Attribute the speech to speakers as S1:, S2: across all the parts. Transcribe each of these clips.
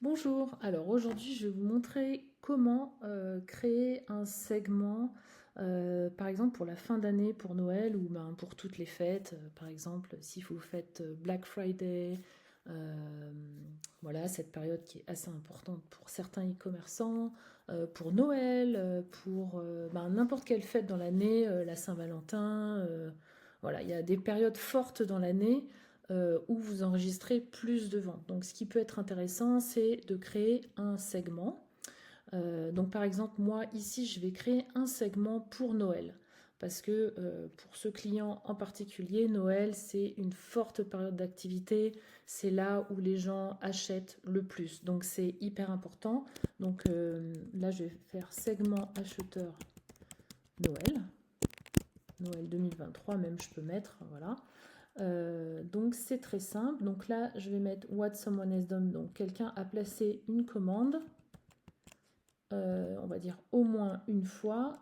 S1: Bonjour, alors aujourd'hui je vais vous montrer comment créer un segment, par exemple pour la fin d'année, pour Noël ou ben, pour toutes les fêtes. Par exemple, si vous faites Black Friday, euh, voilà, cette période qui est assez importante pour certains e-commerçants, pour Noël, pour ben, n'importe quelle fête dans l'année, la Saint-Valentin, voilà, il y a des périodes fortes dans l'année où vous enregistrez plus de ventes. Donc ce qui peut être intéressant, c'est de créer un segment. Donc par exemple, moi ici, je vais créer un segment pour Noël. Parce que pour ce client en particulier, Noël, c'est une forte période d'activité. C'est là où les gens achètent le plus. Donc c'est hyper important. Donc là, je vais faire segment acheteur Noël. Noël 2023, même je peux mettre, voilà. Donc c'est très simple. Donc là, je vais mettre what someone has done. Donc quelqu'un a placé une commande, on va dire au moins une fois.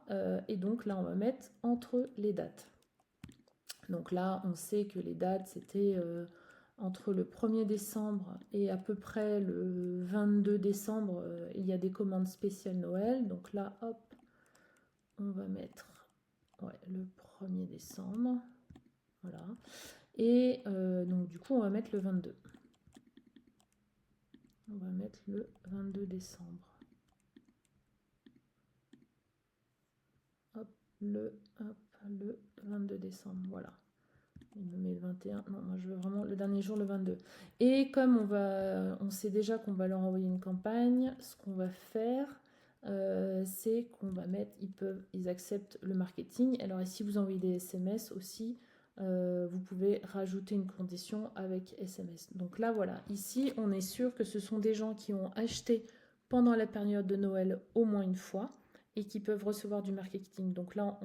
S1: Et donc là, on va mettre entre les dates. Donc là, on sait que les dates, c'était entre le 1er décembre et à peu près le 22 décembre. Il y a des commandes spéciales Noël. Donc là, hop, on va mettre ouais, le 1er décembre. Voilà. Et donc du coup, on va mettre le 22. On va mettre le 22 décembre. Hop, hop, le 22 décembre, voilà. Il me met le 21. Non, moi je veux vraiment le dernier jour, le 22. Et comme on sait déjà qu'on va leur envoyer une campagne, ce qu'on va faire, c'est qu'on va mettre, ils acceptent le marketing. Alors ici, vous envoyez des SMS aussi. Vous pouvez rajouter une condition avec SMS. Donc là, voilà. Ici, on est sûr que ce sont des gens qui ont acheté pendant la période de Noël au moins une fois et qui peuvent recevoir du marketing. Donc là,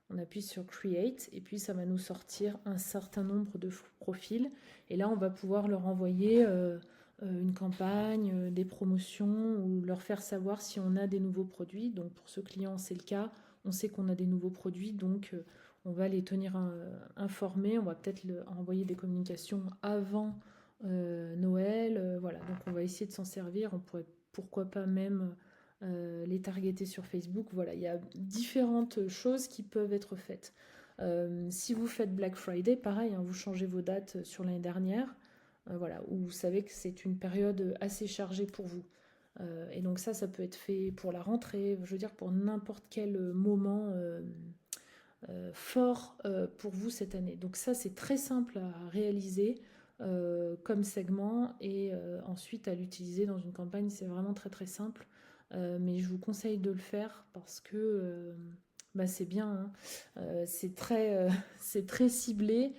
S1: on appuie sur Create et puis ça va nous sortir un certain nombre de profils. Et là, on va pouvoir leur envoyer une campagne, des promotions ou leur faire savoir si on a des nouveaux produits. Donc pour ce client, c'est le cas. On sait qu'on a des nouveaux produits, donc on va les tenir informés. On va peut-être envoyer des communications avant Noël. Voilà, donc on va essayer de s'en servir. On pourrait pourquoi pas même les targeter sur Facebook. Voilà, il y a différentes choses qui peuvent être faites. Si vous faites Black Friday, pareil, hein, vous changez vos dates sur l'année dernière, voilà, où vous savez que c'est une période assez chargée pour vous. Et donc ça peut être fait pour la rentrée, je veux dire pour n'importe quel moment fort pour vous cette année. Donc ça, c'est très simple à réaliser comme segment et ensuite à l'utiliser dans une campagne, c'est vraiment très très simple. Mais je vous conseille de le faire parce que bah, c'est bien, hein. C'est très ciblé,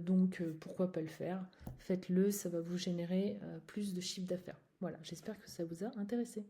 S1: donc pourquoi pas le faire? Faites-le, ça va vous générer plus de chiffre d'affaires. Voilà, j'espère que ça vous a intéressé.